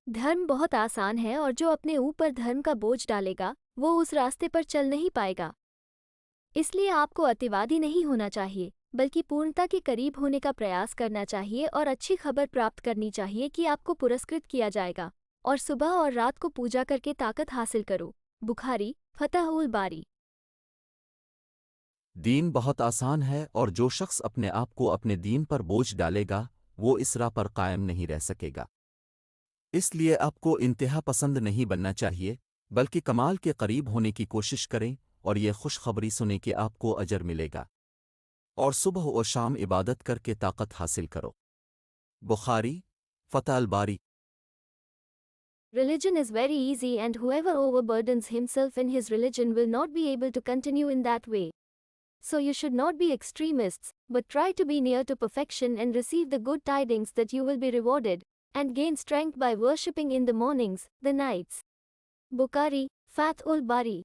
धर्म बहुत आसान है और जो अपने ऊपर धर्म का बोझ डालेगा वो उस रास्ते पर चल नहीं पाएगा। इसलिए आपको अतिवादी नहीं होना चाहिए, बल्कि पूर्णता के करीब होने का प्रयास करना चाहिए और अच्छी खबर प्राप्त करनी चाहिए कि आपको पुरस्कृत किया जाएगा। और सुबह और रात को पूजा करके ताकत हासिल करो। बुखारी, फतह उल बारी। दीन बहुत आसान है और जो शख्स अपने आप को अपने दीन पर बोझ डालेगा वो इस राह पर कायम नहीं रह सकेगा। इसलिए आपको इंतहा पसंद नहीं बनना चाहिए, बल्कि कमाल के करीब होने की कोशिश करें और ये खुशखबरी सुने कि आपको अजर मिलेगा। और सुबह और शाम इबादत करके ताकत हासिल करो। बुखारी, फतह अल बारी। Religion is very easy and whoever overburdens himself in his religion will not be able to continue in that way. So you should not be extremists, but try to be near to perfection and receive the good tidings that you will be rewarded, and gain strength by worshipping in the mornings, the nights. Bukhari, Fath ul Bari.